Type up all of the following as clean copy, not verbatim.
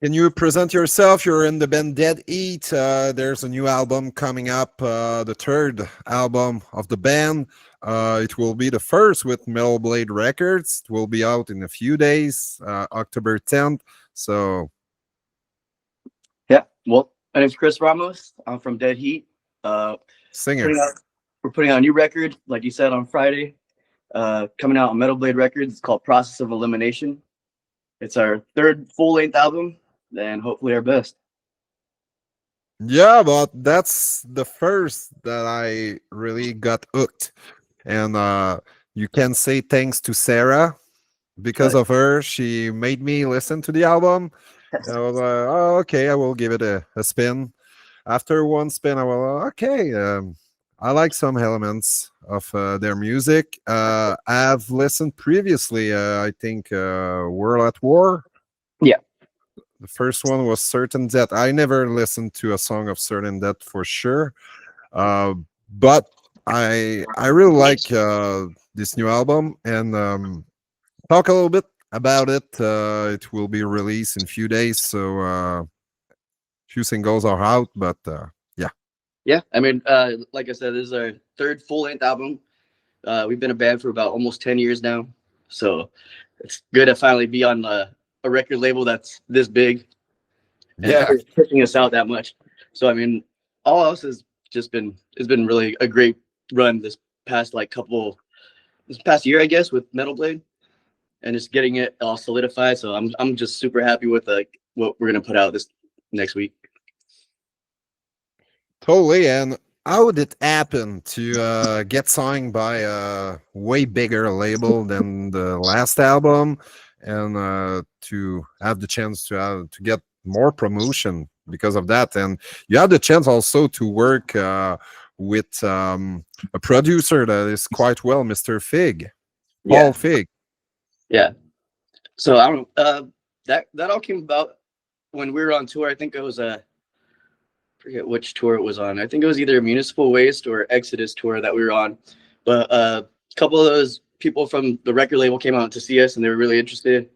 Can you present yourself? You're in the band Dead Eat. There's a new album coming up, the third album of the band. It will be the first with Metal Blade Records. It will be out in a few days, October 10th. So, Yeah. Well, my name's Chris Ramos. I'm from Dead Heat. Uh, singer. putting out we're putting out a new record, like you said, on Friday. Coming out on Metal Blade Records. It's called Process of Elimination. It's our third full length album, and hopefully our best. Yeah, but that's the first that I really got hooked. And you can say thanks to Sarah. Because But of her, she made me listen to the album. And I was like, oh, okay, I will give it a spin. After one spin, I was okay. I like some elements of their music. I've listened previously, I think, World at War. yeah, The first one was Certain Death. I never listened to a song of Certain Death for sure. But I really like this new album and talk a little bit about it. It will be released in a few days, so few singles are out, but yeah. yeah. I mean, like I said, this is our third full length album. We've been a band for about almost 10 years now, so it's good to finally be on a record label that's this big and Yeah, pushing us out that much. So I mean, all else has just been it's been really a great run this past year, I guess, with Metal Blade and just getting it all solidified. So I'm just super happy with what we're gonna put out this next week. totally. And how did it happen to get signed by a way bigger label than the last album, and to have the chance to get more promotion because of that? And you had the chance also to work with a producer that is quite well, Mr. Fig, Yeah, Paul Fig. yeah. So I don't that all came about when we were on tour. I think it was a forget which tour it was on. I think it was either Municipal Waste or Exodus tour that we were on. But a couple of those people from the record label came out to see us, and they were really interested.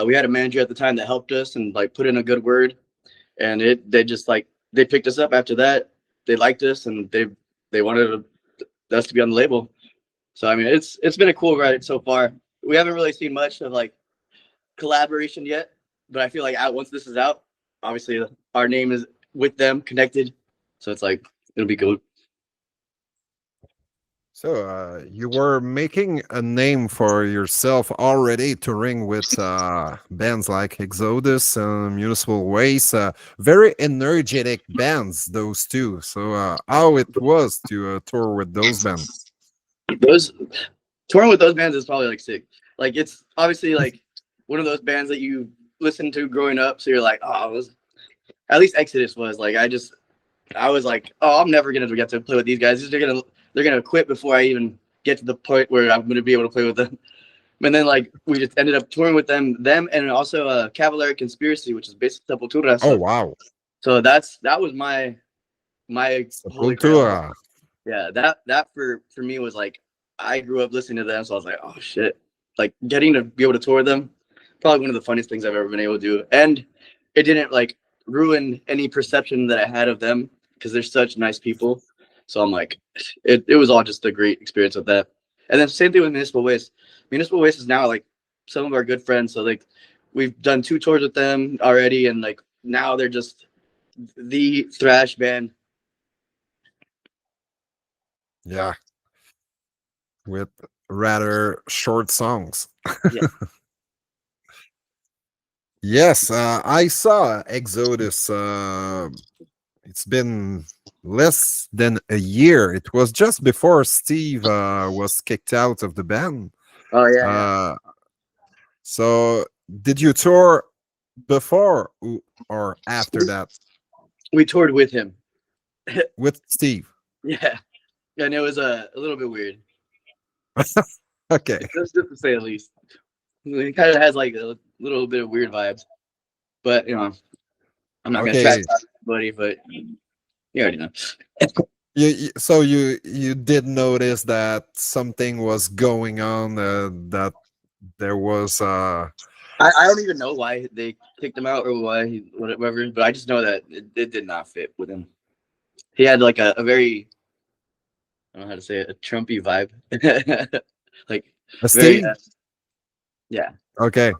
We had a manager at the time that helped us and like put in a good word, and they just like they picked us up after that. They liked us, and they wanted us to be on the label. So I mean, it's been a cool ride so far. We haven't really seen much of like collaboration yet, but I feel like once this is out, obviously our name is with them connected, so it's like it'll be good. So you were making a name for yourself already, touring with bands like Exodus and Municipal Waste. Very energetic bands, those two. So how it was to tour with those bands? Those touring with those bands is probably like sick. Like it's obviously like one of those bands that you listened to growing up, so you're like, oh, at least Exodus was like I was like, oh, I'm never gonna get to play with these guys. They're gonna quit before I even get to the point where I'm gonna be able to play with them. And then like we just ended up touring with them, and also Cavalier Conspiracy, which is based Sepultura. Oh, So wow. that was my holy grail. Sepultura. Yeah, that for me was like I grew up listening to them, so I was like, oh shit, like getting to be able to tour them, probably one of the funniest things I've ever been able to do, and it didn't like ruin any perception that I had of them because they're such nice people. So I'm like, it was all just a great experience with that. And then same thing with Municipal Waste. Municipal Waste is now like some of our good friends. So like we've done 2 tours with them already, and like now they're just the thrash band. Yeah, with rather short songs. Yeah. Yes, I saw Exodus. It's been less than a year. It was just before Steve was kicked out of the band. Oh yeah, yeah. Uh, so, did you tour before or after that We toured with him. with Steve? Yeah, and it was a little bit weird. Okay, Just to say the least. It kind of has like a little bit of weird vibes, but I'm not gonna trash okay. talk anybody, but you already know. So you did notice that something was going on. That there was I don't even know why they kicked him out or why he whatever, but I just know that it did not fit with him. He had like a very I don't know how to say it, a Trumpy vibe, like very Steve. yeah Okay,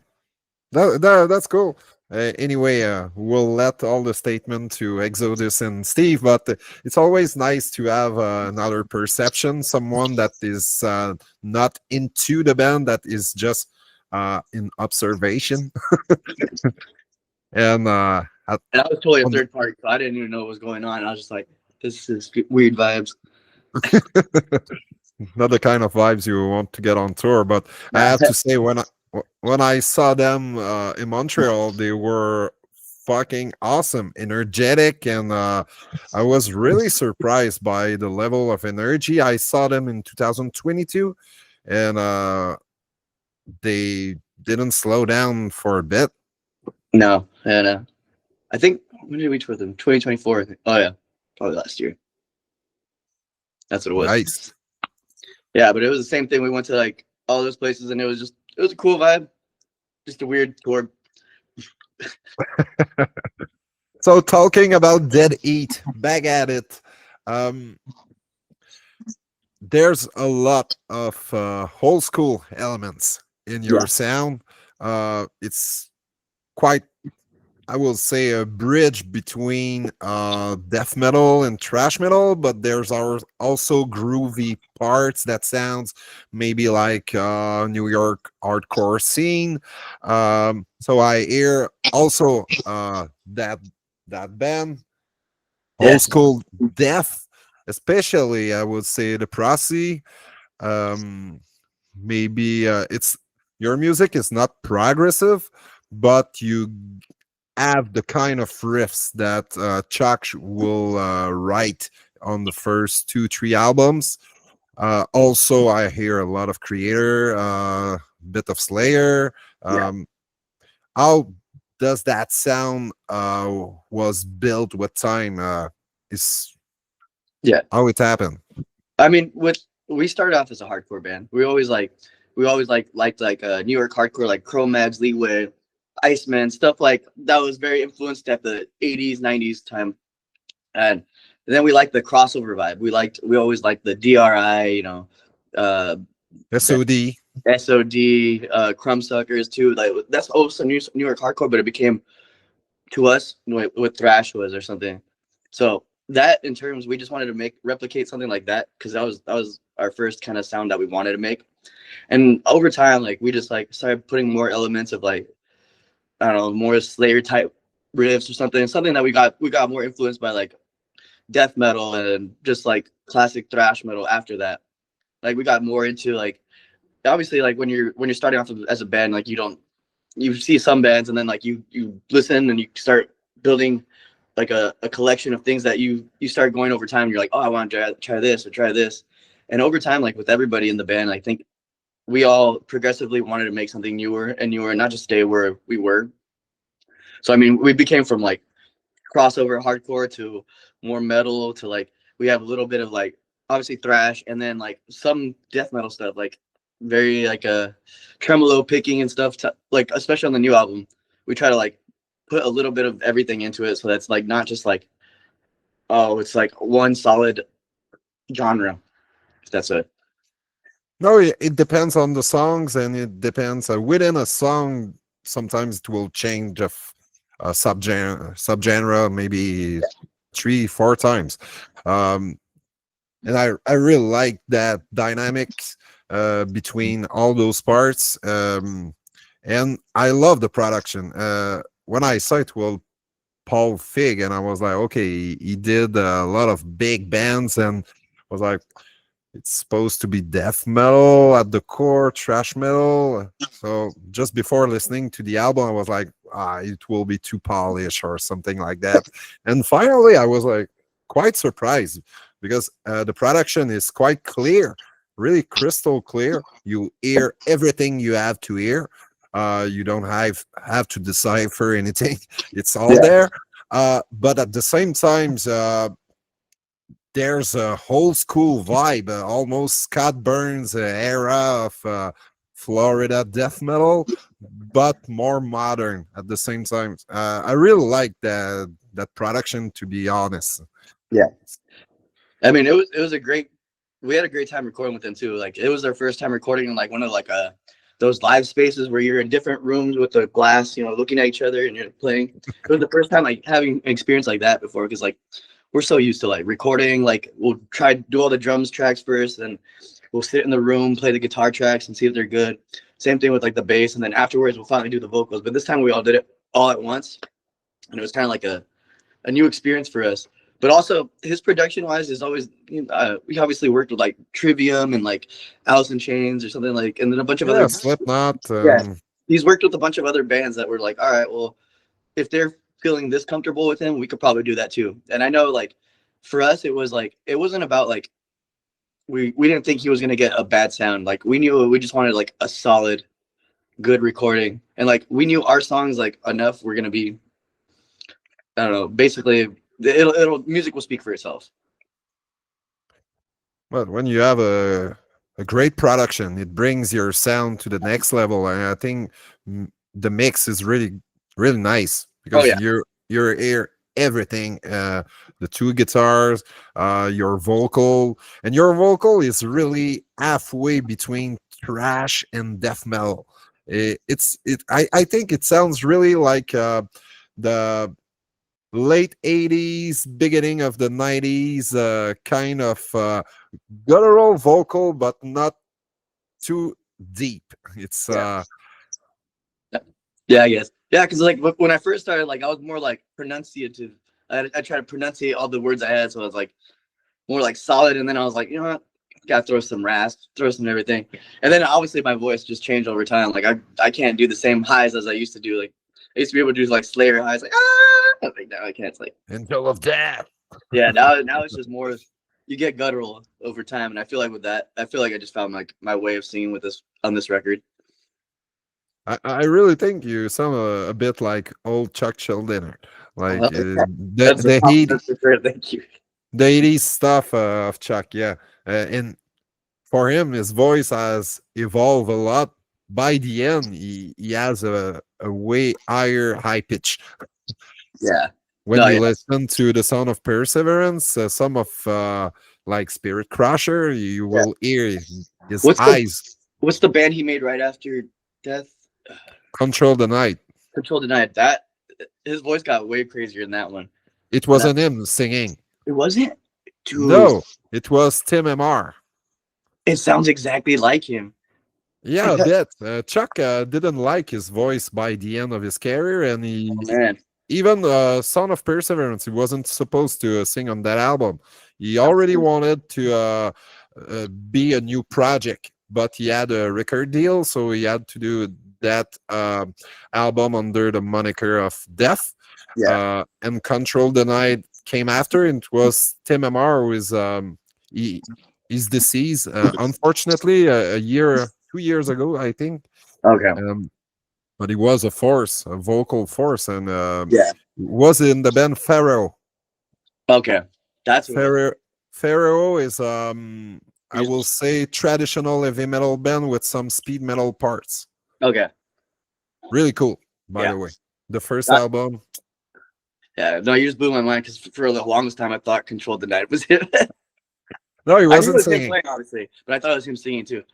that's cool. Anyway, we'll let all the statement to Exodus and Steve, but it's always nice to have another perception, someone that is not into the band, that is just in observation. And And I was totally a on third party, so I didn't even know what was going on. I was just like, this is weird vibes. not the kind of vibes you want to get on tour. But I have to say, when I saw them in Montreal, they were fucking awesome, energetic, and I was really surprised by the level of energy. I saw them in 2022, and they didn't slow down for a bit. No, and I think when did we tour them? 2024. I think. Oh yeah, probably last year. That's what it was. Nice. Yeah, but it was the same thing. We went to like all those places, and it was a cool vibe. Just a weird tour. So talking about Dead Eat, back at it. Um, there's a lot of old school elements in Yeah, your sound. It's quite, I will say, a bridge between death metal and thrash metal, but there's also groovy parts that sounds maybe like New York hardcore scene. So I hear also that band, yeah, old school death, especially I would say the Prosy. Um, maybe it's your music is not progressive, but you have the kind of riffs that Chuck will write on the first 2 3 albums. Also, I hear a lot of Creator, bit of Slayer. yeah, Um, how does that sound was built with time? Is yeah. how it happened. I mean, with we started off as a hardcore band. We always liked like New York hardcore, like Cro-Mags, Leeway, Iceman, stuff like that was very influenced at the 80s, 90s time. And then we liked the crossover vibe. We always liked the DRI, uh that SOD. SOD, Crumb Suckers too. Like that's also New York hardcore, but it became to us what thrash was or something. So that in terms, we just wanted to replicate something like that because that was our first kind of sound that we wanted to make. And over time, like we just like started putting more elements of like I don't know, more Slayer type riffs or something that we got more influenced by like death metal and just like classic thrash metal after that. Like we got more into like obviously like when you're starting off as a band, like you see some bands and then like you listen and you start building like a collection of things that you start going over time. You're like, oh, I want to try this or try this, and over time, like with everybody in the band, I think we all progressively wanted to make something newer and newer, and not just stay where we were. So I mean, we became from like crossover hardcore to more metal to like we have a little bit of like obviously thrash and then like some death metal stuff like very like tremolo picking and stuff like especially on the new album we try to like put a little bit of everything into it so that's like not just like oh it's like one solid genre if that's it. No, it depends on the songs, and it depends within a song. Sometimes it will change of subgenre, maybe 3 4 times. Um, and I really like that dynamics between all those parts. And I love the production. When I saw it, well, Paul Fig, and I was like, okay, he did a lot of big bands, and was like, it's supposed to be death metal at the core, trash metal. So just before listening to the album, I was like, it will be too polished or something like that. And finally, I was like quite surprised because the production is quite clear, really crystal clear. You hear everything you have to hear. You don't have to decipher anything. It's all Yeah, there. But at the same time, there's a whole school vibe, almost Scott Burns era of Florida death metal, but more modern at the same time. I really like that production, to be honest. Yeah. I mean, it was a great. We had a great time recording with them too. Like it was their first time recording in like one of like those live spaces where you're in different rooms with the glass, looking at each other and you're playing. It was the first time like having an experience like that before, because like we're so used to like recording. Like we'll try to do all the drums tracks first, and we'll sit in the room, play the guitar tracks, and see if they're good. Same thing with like the bass, and then afterwards we'll finally do the vocals. But this time we all did it all at once, and it was kind of like a new experience for us. But also his production wise is always, we obviously worked with like Trivium and like Alice in Chains or something like, and then a bunch of Yeah, other. Slipknot. Yeah, he's worked with a bunch of other bands that were like, all right, well, if they're feeling this comfortable with him, we could probably do that too. And I know like for us, it was like, it wasn't about like, we didn't think he was going to get a bad sound. Like we knew we just wanted like a solid, good recording. And like, we knew our songs like enough were going to be, I don't know, basically it'll music will speak for itself. But when you have a great production, it brings your sound to the next level, and I think the mix is really nice because you're hear everything, the two guitars, your vocal, and your vocal is really halfway between thrash and death metal. I think it sounds really like the late 80s, beginning of the 90s, kind of guttural vocal, but not too deep. It's yeah, I guess. Yeah, because like when I first started, like I was more like pronunciative. I tried to pronunciate all the words I had, so I was like more like solid. And then I was like, you know what, gotta throw some rasp, throw some everything. And then obviously my voice just changed over time. Like I can't do the same highs as I used to do. Like I used to be able to do like Slayer highs, like like now I can't. It's like Angel of Death. yeah, now it's just more. You get guttural over time, and I feel like with that, I feel like I just found like my way of singing with this on this record. I really think you sound a bit like old Chuck Schuldiner, like the heat, Thank you. the 80s stuff of Chuck. Yeah, and for him, his voice has evolved a lot. By the end, he has a way higher high pitch. Yeah. When you listen to the Sound of Perseverance, some of like Spirit Crusher, you will hear his eyes. What's the band he made right after Death? Control the Night. Control the Night. That his voice got way crazier in that one. It wasn't him singing. It wasn't? Dude. No, it was Tim MR. It sounds exactly like him. Yeah, a bit. Chuck didn't like his voice by the end of his career, and he even Son of Perseverance, he wasn't supposed to sing on that album. He already wanted to be a new project, but he had a record deal, so he had to do that album under the moniker of Death. Yeah. And Control the Night came after, and it was Tim MR who is he's deceased, unfortunately, 2 years ago, I think. Okay. But he was a force, a vocal force, and was in the band Pharaoh. Okay, that's Pharaoh. Pharaoh is I will say traditional heavy metal band with some speed metal parts. Okay. Really cool, by the way. The first album. Yeah, no, you just blew my mind because for the longest time I thought Control the Night was him. No, he wasn't singing. Playing, obviously, but I thought it was him singing too.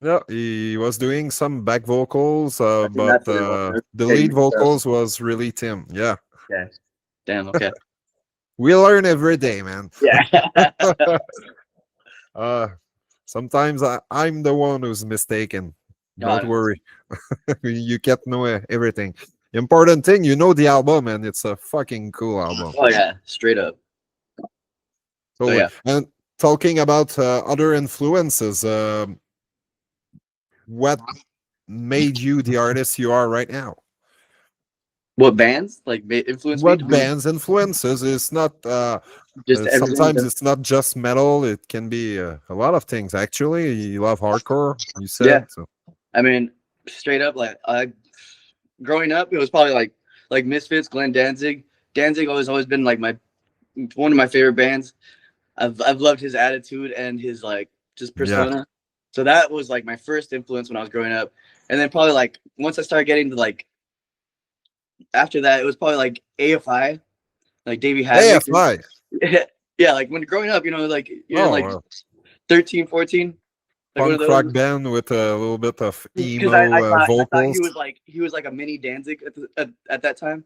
No, he was doing some back vocals, but the lead vocals was really Tim. Yeah. Okay. Damn. Okay. We learn every day, man. Yeah. Sometimes I'm the one who's mistaken. Don't worry. You can't know everything. Important thing, you know the album, and it's a fucking cool album. Oh yeah, straight up. So yeah. And talking about other influences, what made you the artist you are right now? What bands like influence? What bands influences? It's not sometimes it's not just metal. It can be a lot of things. Actually, you love hardcore. You said. Yeah. So. I mean, straight up, like growing up, it was probably like Misfits, Glenn Danzig. Danzig always been like one of my favorite bands. I've loved his attitude and his like just persona. So that was like my first influence when I was growing up. And then probably like once I started getting to like after that, it was probably like AFI, like Davey Havoc. AFI. Yeah, like when growing up, like you're in Oh, like 13, 14, like one of punk rock those. band with a little bit of Because I emo thought vocals. he was like a mini Danzig at that time.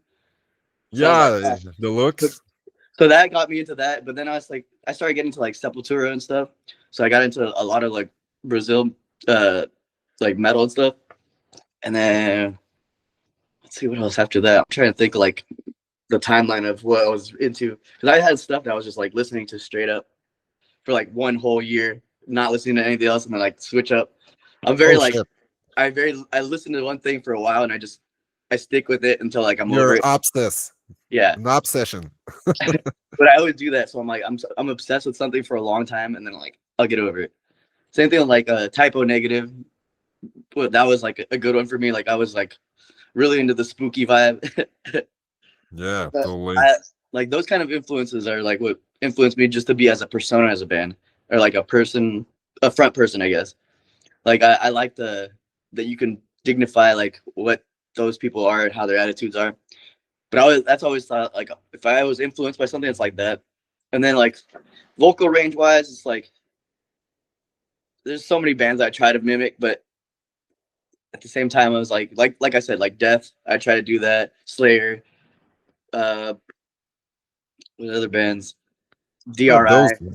So I was like, Yeah, oh. the looks. So that got me into that. But then I was like, I started getting into like Sepultura and stuff. So I got into a lot of like Brazil, like metal and stuff. And then let's see what else after that. I'm trying to think like the timeline of what I was into because I had stuff that I was just like listening to straight up for like one whole year, not listening to anything else, and then like switch up. I'm very Oh like shit, I listen to one thing for a while and I stick with it until like I'm over you're it. obsessed, Yeah, an obsession. but I always do that. So I'm like I'm obsessed with something for a long time, and then like I'll get over it. Same thing with like Typo Negative. Well, that was like a good one for me. Like I was like really into the spooky vibe. Yeah, But totally. I like those kind of influences are like what influenced me just to be as a persona as a band or like a person, a front person, I guess. Like I like that you can dignify like what those people are and how their attitudes are. But that's always thought like if I was influenced by something, it's like that. And then like vocal range wise, it's like there's so many bands I try to mimic, but at the same time, I was like I said, like Death. I try to do that. Slayer. Uh, what other bands? Yeah, those. DRI.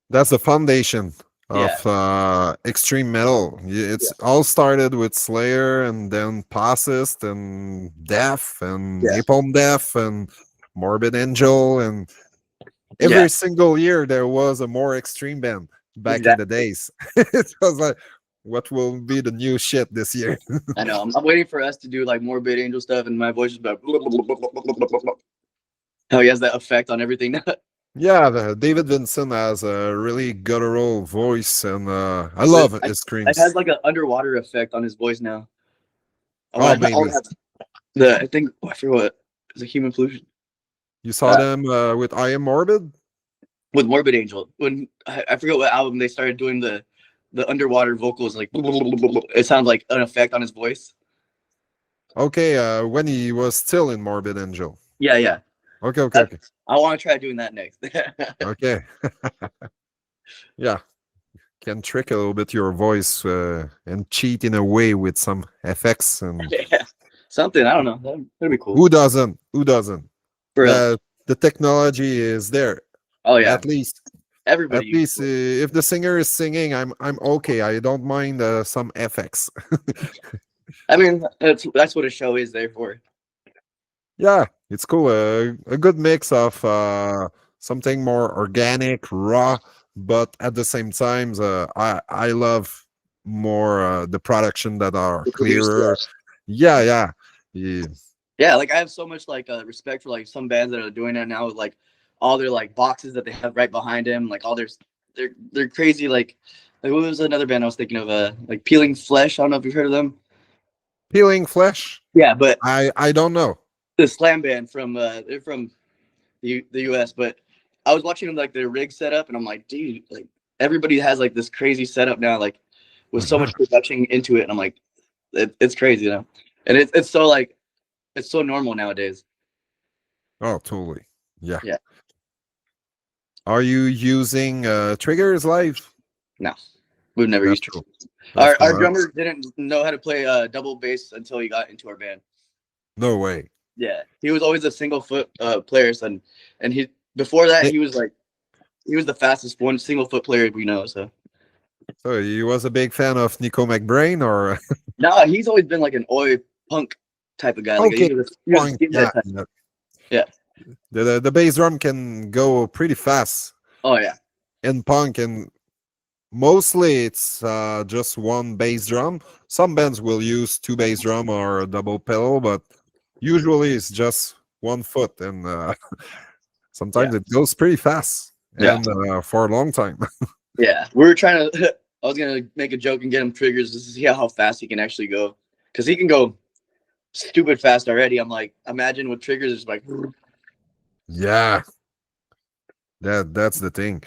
That's the foundation Yeah. of extreme metal. Yeah. It's all started with Slayer, and then Passist, and Death, and Yeah. Napalm Death, and Morbid Angel, and Yeah. every single year there was a more extreme band back in the Exactly. days. It was like, what will be the new shit this year? I know. I'm waiting for us to do like more Morbid Angel stuff, and my voice is like how he has that effect on everything. Yeah, David Vincent has a really guttural voice, and I It love his has screams. like an underwater effect on his voice now. Oh, I maybe want to have the I think I forget what is a human pollution you saw uh, them with I Am Morbid. with Morbid Angel. When I forget what album they started doing the underwater vocals, like it sounds like an effect on his voice. Okay, when he was still in Morbid Angel. Yeah, yeah. Okay, okay, That, okay, I want to try doing that next. okay. Yeah, can trick a little bit your voice and cheat in a way with some effects. And Yeah. Something I don't know. That'd be cool. who doesn't? Who doesn't? For real. The technology is there. Oh yeah. At least, Everybody at uses least, it. if the singer is singing, I'm okay. I don't mind some effects. I mean, that's what a show is there for. Yeah, it's cool. A good mix of something more organic, raw, but at the same time, I love more the production that are To produce, yeah. clearer. Yeah, yeah, yeah. Yeah, like I have so much like respect for like some bands that are doing that now with like all their like boxes that they have right behind them, like all their they're crazy like what was another band I was thinking of like Peeling Flesh. I don't know if you've heard of them. Peeling flesh. Yeah, but I don't know. the slam band from they're from the US, but I was watching them like their rig setup and I'm like, dude, like everybody has like this crazy setup now, like with so much production into it, and I'm like, it's crazy, and it's so like it's so normal nowadays. Oh, totally. Yeah. Yeah. Are you using triggers live? No, we've never That's used cool. triggers. That's Our cool. drummer didn't know how to play double bass until he got into our band. No way. Yeah, he was always a single foot player, and he before that Eh, he was the fastest one single foot player we know. So So he was a big fan of Nico McBrain, or no, he's always been like an oi punk type of guy. Like okay, he was a fine. skinhead Yeah, type. yeah. Yeah. The bass drum can go pretty fast Oh yeah. in punk, and mostly it's just one bass drum. Some bands will use two bass drum or a double pedal, but usually it's just one foot, and Yeah. sometimes it goes pretty fast Yeah. and for a long time. Yeah. We were trying to. I was gonna make a joke and get him triggers just to see how fast he can actually go, because he can go stupid fast already. I'm like, imagine with triggers, it's like. Yeah, that's the thing.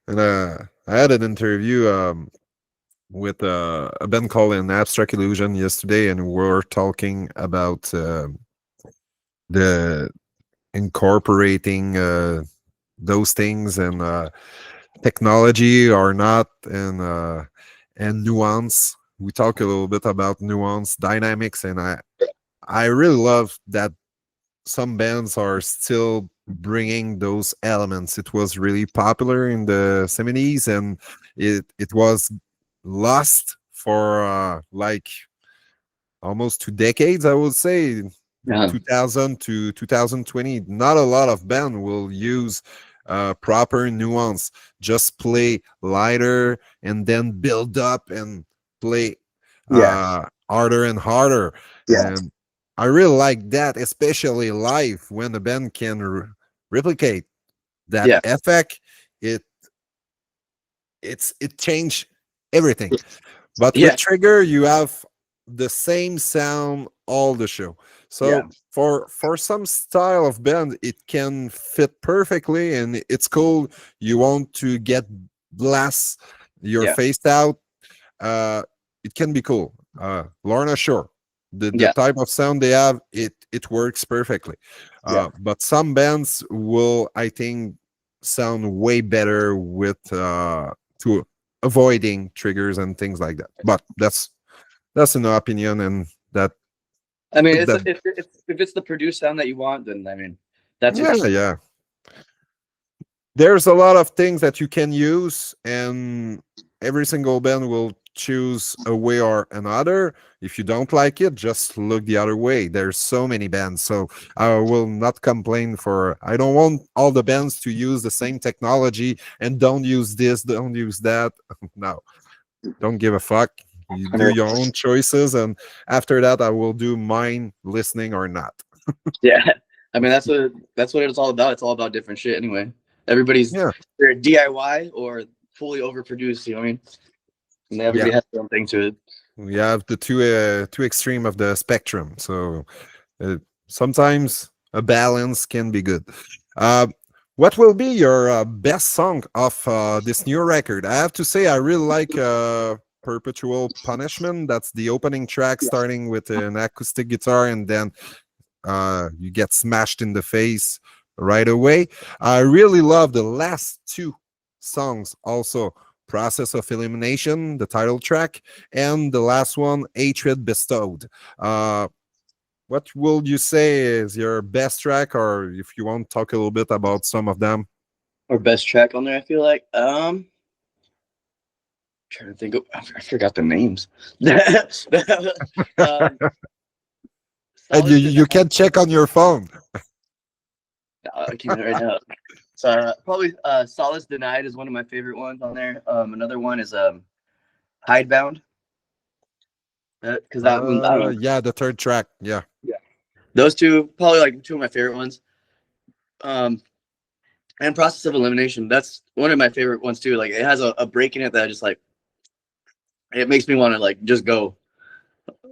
And I had an interview with a band called an Abstract Illusion yesterday, and we were talking about the incorporating those things and technology or not, and nuance. We talk a little bit about nuance, dynamics, and I really love that some bands are still bringing those elements. It was really popular in the 70s, and it was lost for like almost 2 decades, I would say. Yeah. 2000 to 2020, not a lot of band will use proper nuance. Just play lighter and then build up and play Yeah. harder and harder. Yeah. And I really like that, especially live when the band can replicate that Yeah. effect. it it changed everything. But with Yeah. Trigger, you have the same sound all the show. Yeah. So for some style of band, it can fit perfectly, and it's cool. You want to get blast your Yeah. face out. It can be cool. Lorna Shore, the Yeah. type of sound they have, it works perfectly. Yeah. But some bands will, I think, sound way better with to avoiding triggers and things like that. But that's an opinion, and that I mean, that if it's the produced sound that you want, then I mean, that's yeah, what you. yeah. There's a lot of things that you can use, and every single band will choose a way or another. If you don't like it, just look the other way. There's so many bands, so I will not complain. For I don't want all the bands to use the same technology and don't use this, don't use that. No, don't give a fuck. You I do mean, your own choices, and after that I will do mine, listening or not. yeah. I mean, that's what it's all about. It's all about different shit anyway. Everybody's Yeah, either DIY or fully overproduced. You know what I mean? And yeah. everybody has their own thing to it. We have the two extreme of the spectrum, so sometimes a balance can be good. uh, what will be your best song of this new record? I have to say I really like Perpetual Punishment. That's the opening track, Yeah. starting with an acoustic guitar, and then you get smashed in the face right away. I really love the last two songs also. Process of Elimination, the title track, and the last one, Hatred Bestowed. uh what will you say is your best track, or if you want to talk a little bit about some of them? Or best track on there. I feel like. Trying to think. I forgot the names. um, And Solace you Denied. can check on your phone. I keep it right now. So probably Solace Denied is one of my favorite ones on there. Another one is Hidebound. Because that one, I don't know. Yeah, the third track, yeah. Yeah. Those two probably like two of my favorite ones. Um, and Process of Elimination. That's one of my favorite ones too. Like it has a break in it that I just like. It makes me want to like just go.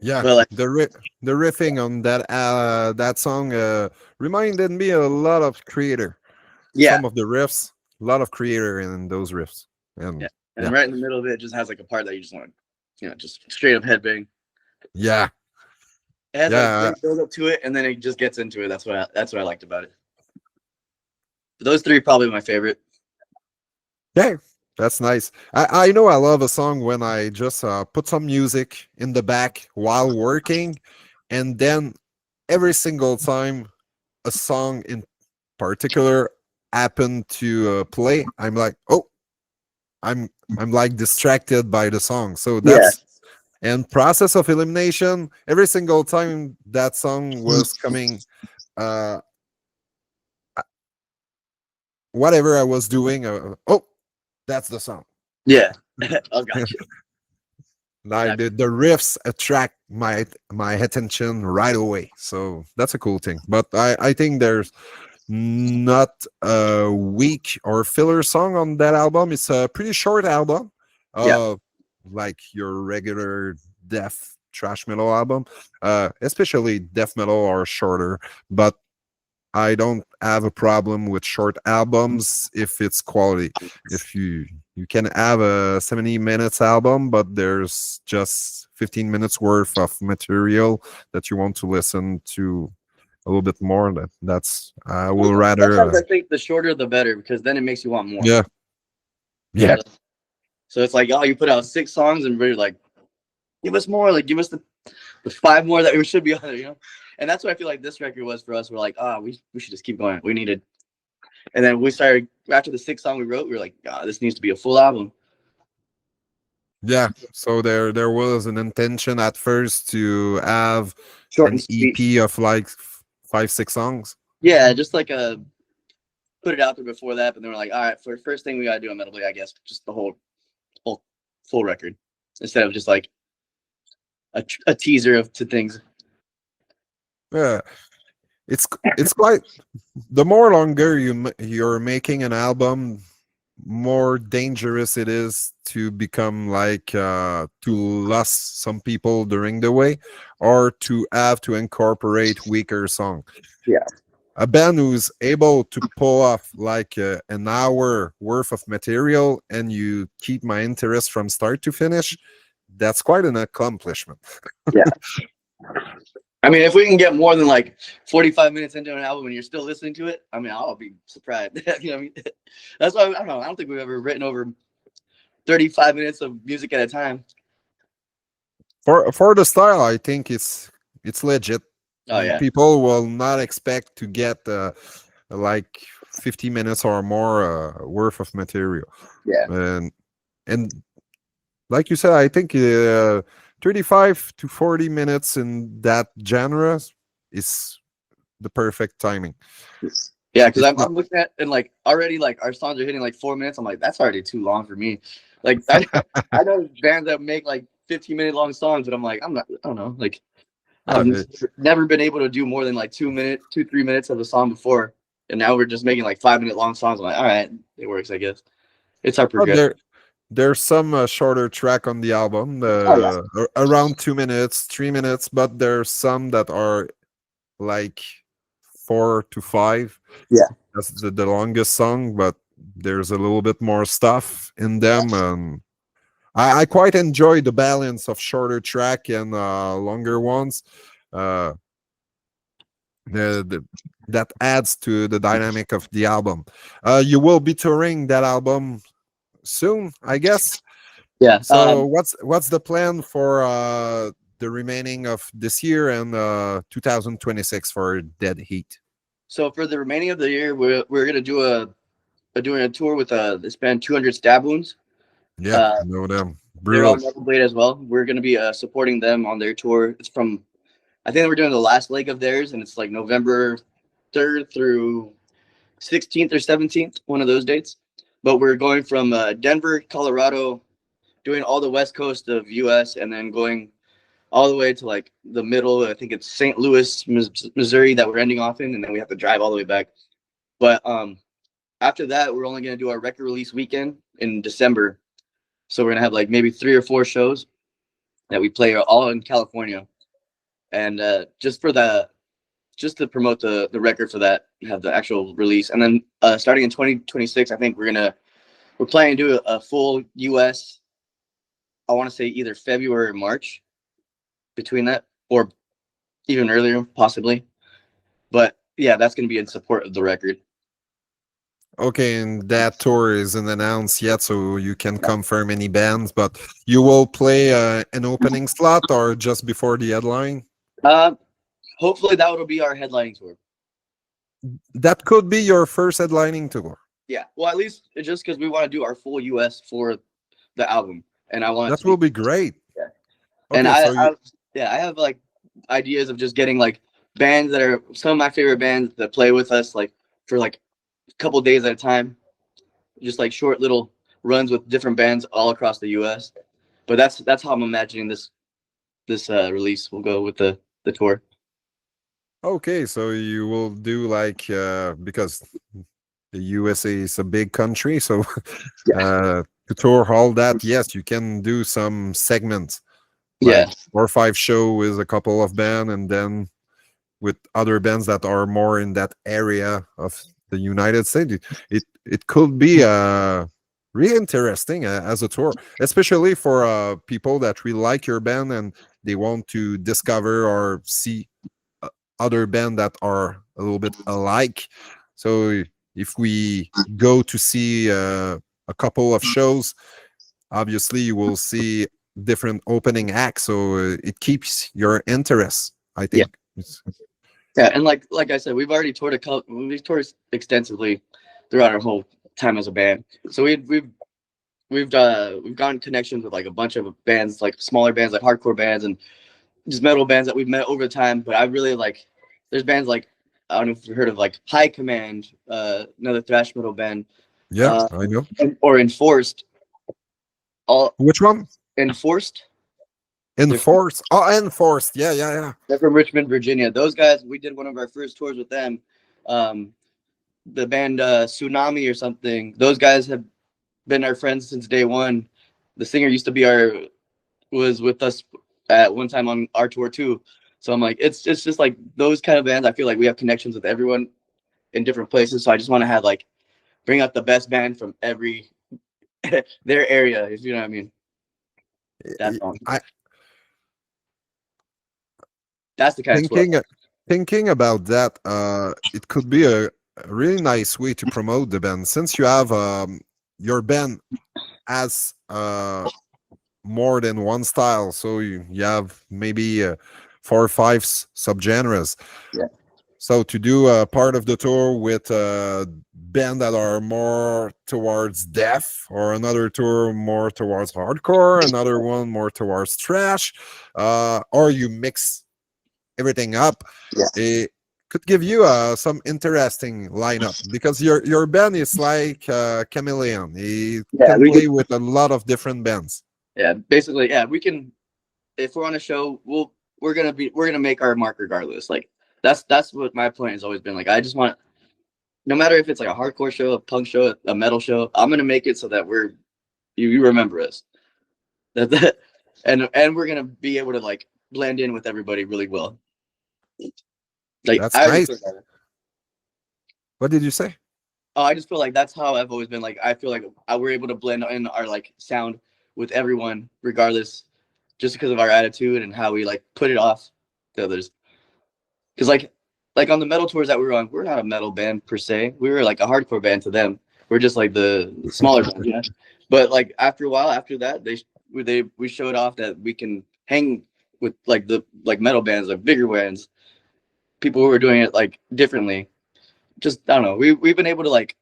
Yeah, But like, the riffing on that song reminded me a lot of Creator. yeah, Some of the riffs, a lot of Creator in those riffs. yeah. And And yeah, right in the middle of it just has like a part that you just want, just straight up headbang. yeah, It has a yeah, great build up to it, and then it just gets into it. That's what I liked about it. But those three probably my favorite. yeah. That's nice. I know I love a song when I just put some music in the back while working, and then every single time a song in particular happened to play, I'm like, oh, I'm like distracted by the song. So Yeah, that's and Process of Elimination. Every single time that song was coming, uh, whatever I was doing, oh, that's the song. yeah. Oh, gotcha. Like Exactly. the riffs attract my attention right away. So that's a cool thing. But I think there's not a weak or filler song on that album. It's a pretty short album, Yeah, uh, like your regular death trash metal album, especially death metal or shorter. But I don't have a problem with short albums if it's quality. If you you can have a 70 minutes album, but there's just 15 minutes worth of material that you want to listen to a little bit more. That's I will rather Sometimes I think the shorter the better because then it makes you want more. yeah, Yeah. yeah, So it's like, oh, you put out 6 songs and we're like, give us more, like give us the 5 more that we should be on there, you know? And that's what I feel like this record was for us. We're like, we should just keep going. We needed, and then we started after the 6 song we wrote, we were like, this needs to be a full album. yeah. So there was an intention at first to have Short an and sweet. EP of like 5, 6 songs. Yeah, just like put it out there before that, but then we're like, all right, for the first thing we gotta do on Metal Blade, I guess, just the whole full record instead of just like a teaser to things. Yeah, it's quite. The more longer you're making an album, more dangerous it is to become like to lose some people during the way, or to have to incorporate weaker song. Yeah. A band who's able to pull off like an hour worth of material and you keep my interest from start to finish, that's quite an accomplishment. Yeah. I mean, if we can get more than like 45 minutes into an album and you're still listening to it, I mean, I'll be surprised. You know what I mean? That's why I don't know. I don't think we've ever written over 35 minutes of music at a time. For the style, I think it's legit. Oh yeah. People will not expect to get like 50 minutes or more worth of material. Yeah. And like you said, I think 35 to 40 minutes in that genre is the perfect timing. Yeah, because I'm looking at and like already like our songs are hitting like 4 minutes. I'm like, that's already too long for me. Like I know bands that make like 15-minute long songs, but I'm like, I don't know. Like I've never been able to do more than like 3 minutes of a song before. And now we're just making like 5-minute long songs. I'm like, all right, it works, I guess. It's our progression. There's some shorter track on the album, around 2 minutes, 3 minutes, but there's some that are like 4 to 5. Yeah, that's the longest song, but there's a little bit more stuff in them. I quite enjoy the balance of shorter track and longer ones. That adds to the dynamic of the album. You will be touring that album soon, I guess. Yeah. So what's the plan for the remaining of this year and 2026 for Dead Heat? So for the remaining of the year, we're gonna doing a tour with this band 200 Stab Wounds. Yeah, I know them. They're on Brutal. Metal Blade as well. We're gonna be supporting them on their tour. It's from, I think we're doing the last leg of theirs, and it's like November 3rd through 16th or 17th, one of those dates. But we're going from Denver, Colorado, doing all the west coast of U.S. and then going all the way to like the middle. I think it's St. Louis, Missouri that we're ending off in, and then we have to drive all the way back. But after that, we're only gonna do our record release weekend in December. So we're gonna have like maybe 3 or 4 shows that we play all in California, and just to promote the record for that, have the actual release, and then starting in 2026, I think we're planning to do a full US. I want to say either February or March, between that, or even earlier possibly. But yeah, that's gonna be in support of the record. Okay, and that tour isn't announced yet, so you can confirm any bands, but you will play an opening slot or just before the headline? Hopefully that will be our headlining tour. That could be your first headlining tour. Yeah, well, at least just because we want to do our full US for the album, and I want that will be great. Yeah, okay, and so I have like ideas of just getting like bands that are some of my favorite bands that play with us like for like a couple days at a time, just like short little runs with different bands all across the US. But that's how I'm imagining this release will go with the tour. Okay, so you will do like because the USA is a big country, so to tour all that, yes, you can do some segments. Like 4 or 5 show with a couple of bands, and then with other bands that are more in that area of the United States. It could be really interesting as a tour, especially for people that really like your band and they want to discover or see uh, other band that are a little bit alike. So if we go to see a couple of shows, obviously you will see different opening acts, so it keeps your interest, I Yeah, think. yeah, and like I said, we've toured extensively throughout our whole time as a band. So we've gotten connections with like a bunch of bands, like smaller bands, like hardcore bands, and just metal bands that we've met over time. But I really like there's bands like I don't know if you've heard of like High Command, another thrash metal band, Yeah, uh, I know. or Enforced. All Which one? Enforced. They're Enforce. Oh, Enforced. Yeah, yeah, yeah. they're from Richmond, Virginia. Those guys, we did one of our first tours with them. Um, the band Tsunami or something. Those guys have been our friends since day one. The singer used to be our was with us at one time on our tour too. So I'm like, it's just like those kind of bands. I feel like we have connections with everyone in different places. So I just want to have like bring out the best band from every their area, if you know what I mean. That's all. I That's the kind of tour. thinking thinking about that. It could be a really nice way to promote the band since you have your band has more than one style. So you have maybe 4 or 5 subgenres. Yeah, So to do a part of the tour with a band that are more towards death, or another tour more towards hardcore, another one more towards trash, or you mix everything up, yeah, it could give you some interesting lineup because your band is like chameleon. He yeah. can We play could, with a lot of different bands. yeah, basically, yeah. We can if we're on a show, we're gonna make our mark regardless. Like that's what my point has always been. Like I just want no matter if it's like a hardcore show, a punk show, a metal show, I'm gonna make it so that you remember us. That and we're gonna be able to like blend in with everybody really well. Like That's I already nice. feel that. What did you say? Oh, I just feel like that's how I've always been. Like I feel like we're able to blend in our like sound with everyone, regardless, just because of our attitude and how we like put it off to others. Because like on the metal tours that we were on, we're not a metal band per se. We were like a hardcore band to them. We're just like the smaller band, you know. But like after a while, after that, we showed off that we can hang with like the like metal bands, like bigger bands, people who were doing it like differently. Just I don't know. We've been able to like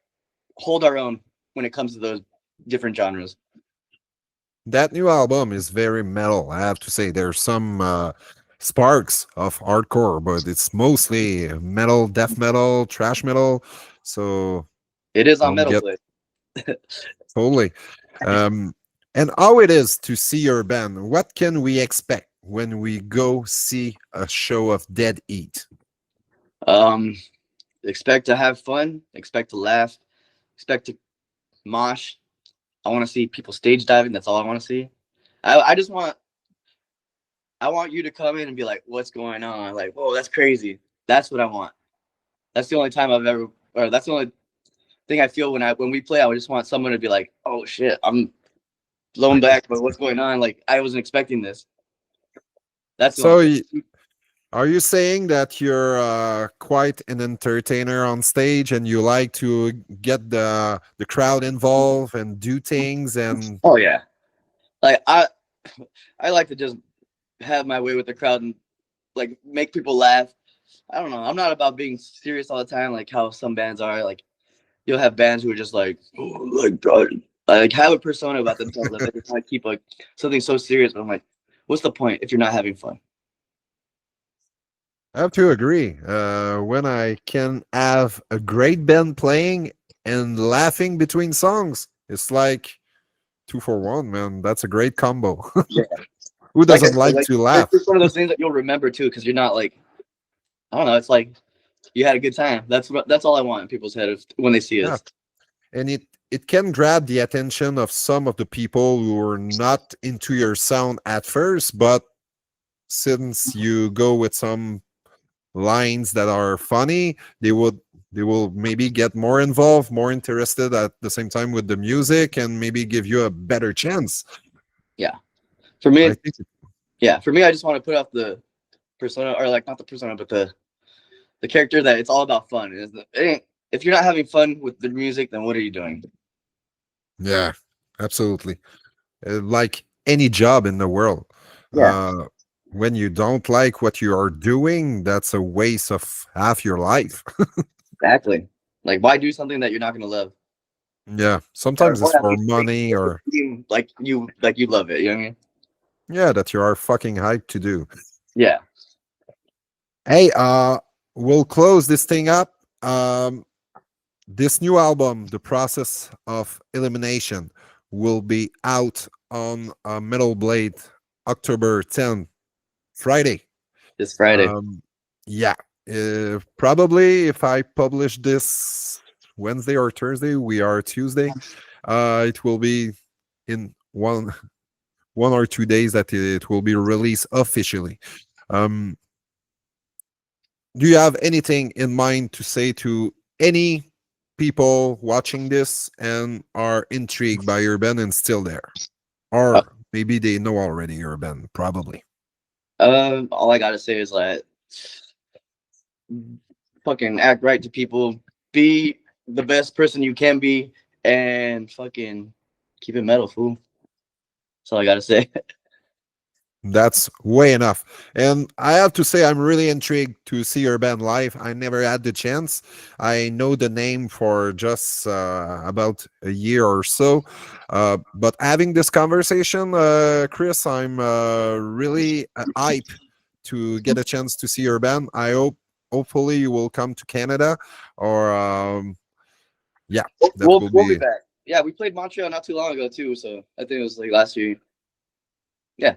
hold our own when it comes to those different genres. That new album is very metal. I have to say, there's some sparks of hardcore, but it's mostly metal, death metal, trash metal. So It is on don't Metal get Play. totally. Um, and how it is to see your band? What can we expect when we go see a show of Dead Eat? Um, expect to have fun. Expect to laugh. Expect to mosh. I want to see people stage diving. That's all I want to see. I just I want you to come in and be like, "What's going on?" Like, "Whoa, that's crazy." That's what I want. That's the only time I've ever, or that's the only thing I feel when we play. I just want someone to be like, "Oh shit, I'm blown back by what's going on." Like I wasn't expecting this. That's the only So, thing. are you saying that you're quite an entertainer on stage and you like to get the crowd involved and do things and Oh yeah, like I like to just have my way with the crowd and like make people laugh. I don't know. I'm not about being serious all the time, like how some bands are. Like you'll have bands who are just like, oh, like, like have a persona about themselves that they're trying to keep like something so serious. But I'm like, what's the point if you're not having fun? I have to agree. When I can have a great band playing and laughing between songs, it's like 2 for 1, man. That's a great combo. Yeah, Who like I doesn't said, like like to laugh? it's one of those things that you'll remember too, because you're not like I don't know. It's like you had a good time. That's all I want in people's head when they see Yeah, us. and it can grab the attention of some of the people who are not into your sound at first, but since you go with some lines that are funny, they would they will maybe get more involved, more interested at the same time with the music, and maybe give you a better chance. Yeah. For I me, think. yeah. For me, I just want to put off the persona, or like not the persona, but the character that it's all about fun. If you're not having fun with the music, then what are you doing? Yeah, absolutely. Like any job in the world, Yeah. uh, when you don't like what you are doing, that's a waste of half your life. Exactly. Like, why do something that you're not gonna love? Yeah, sometimes it's Or at for least make money, it or seem like you love it. You know what I mean? yeah, that you are fucking hyped to do. Yeah. Hey, we'll close this thing up. This new album, The Process of Elimination, will be out on Metal Blade October 10th, Friday. This Friday. Yeah, probably if I publish this Wednesday or Thursday, we are Tuesday. It will be in one or 2 days that it will be released officially. Um, do you have anything in mind to say to any people watching this and are intrigued by your band and still there, Uh, or maybe they know already your band? Probably. all I gotta say is like, fucking act right to people, be the best person you can be, and fucking keep it metal, fool. That's all I gotta say. That's way enough. And I have to say, I'm really intrigued to see your band live. I never had the chance. I know the name for just about a year or so. But having this conversation, Chris, I'm really hype to get a chance to see your band. Hopefully, you will come to Canada, or yeah, that will We'll be be back. Yeah, we played Montreal not too long ago too, so I think it was like last year. Yeah,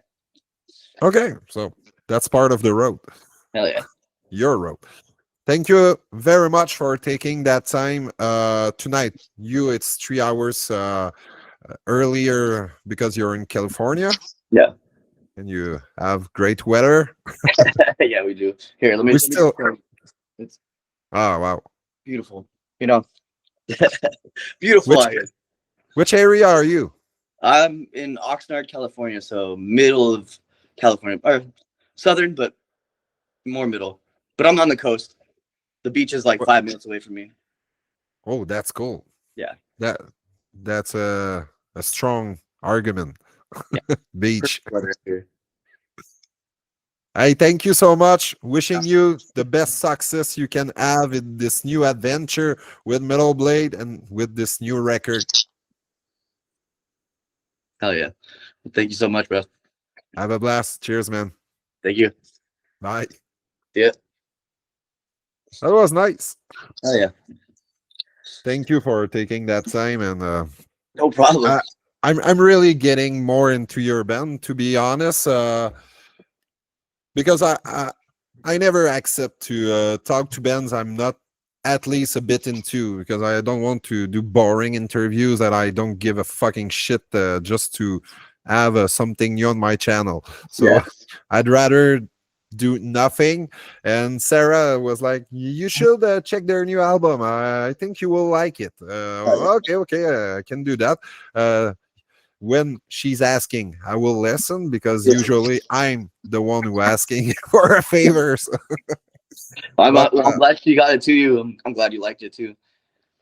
okay. So that's part of the road, hell yeah. your road. Thank you very much for taking that time tonight. It's 3 hours earlier because you're in California Yeah, and you have great weather. yeah, we do. Here, We let me still, it's oh wow. beautiful. You know, beautiful Which out here. which area are you? I'm in Oxnard, California, so middle of California, or southern, but more middle. But I'm on the coast. The beach is like Wh- 5 minutes away from me. Oh, that's cool. Yeah, That that's a strong argument. yeah. Beach. Perfect weather here. Hey, thank you so much. Wishing you the best success you can have in this new adventure with Metal Blade and with this new record. Hell yeah. Thank you so much, bro. Have a blast. Cheers, man. Thank you. Bye. Yeah. That was nice. Hell yeah. Thank you for taking that time, and No problem. I, I'm really getting more into your band, to be honest, because I never accept to talk to bands I'm not at least a bit into, because I don't want to do boring interviews that I don't give a fucking shit just to have something new on my channel. So Yeah. I'd rather do nothing. And Sarah was like, "You should check their new album. I think you will like it." Okay, I can do that. When she's asking, I will listen, because Yeah. usually I'm the one who asking for a favor. But I'm glad she got it to you. I'm glad you liked it too.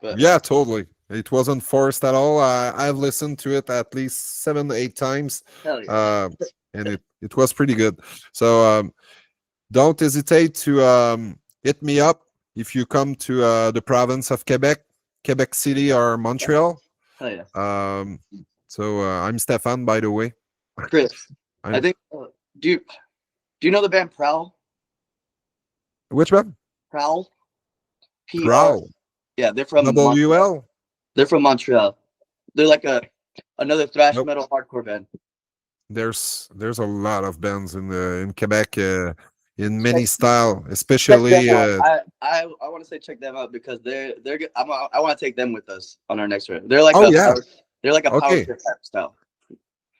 But yeah, totally. It wasn't forced at all. I've listened to it at least 7 8 times, hell yeah. uh, and it was pretty good. So don't hesitate to hit me up if you come to the province of Quebec, Quebec City, or Montreal. Hell yeah. Um, so I'm Stefan, by the way. Chris, I I'm think do you do you know the band Prowl? which one? Prowl? PR. Prowl. Yeah, they're from Montreal. WL. They're from Montreal. They're like another thrash Nope. metal hardcore band. There's a lot of bands in Quebec in many Check style, check them especially out. I want to say check them out because they're good. I want to take them with us on our next trip. oh yeah, They're like a power okay. trip type style.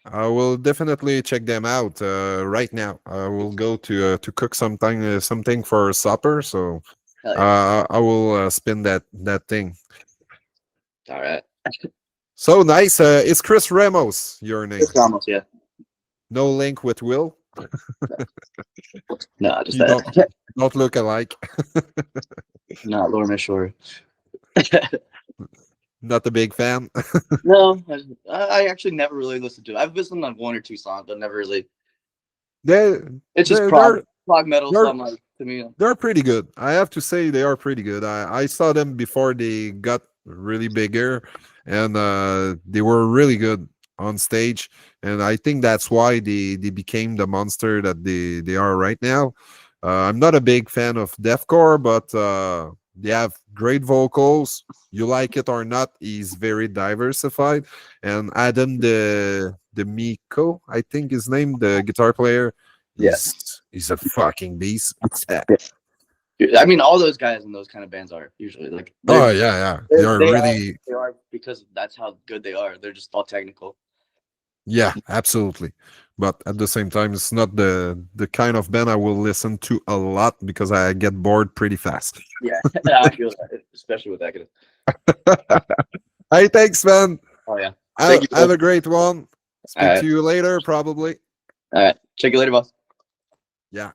I will definitely check them out right now. I will go to cook something for supper, so Hell yeah. I will spin that thing. All right. So nice. It's Chris Ramos, your name. Chris Ramos, yeah. No link with Will. No, just You that. don't look alike. Not Lauren Shore. Not a big fan. No, I actually never really listened to it. I've listened on one or two songs, but never really. they It's just they're prog metal, so they're I'm like, to me. they're pretty good. I have to say they are pretty good. I saw them before they got really bigger, and they were really good on stage. And I think that's why they became the monster that they are right now. I'm not a big fan of deathcore, but they have great vocals. You like it or not, he's very diversified. And Adam the Miko, I think his name, the guitar player, Yeah. he's a fucking beast. I mean, all those guys in those kind of bands are usually like. Oh yeah. They are really They are because that's how good they are. They're just all technical. yeah, absolutely. But at the same time, it's not the kind of band I will listen to a lot because I get bored pretty fast. Yeah, I feel that, especially with that. Hey, thanks, man. Oh yeah. Thank you. Have a great one. Speak All right. to you later, probably. All right. Check you later, boss. Yeah.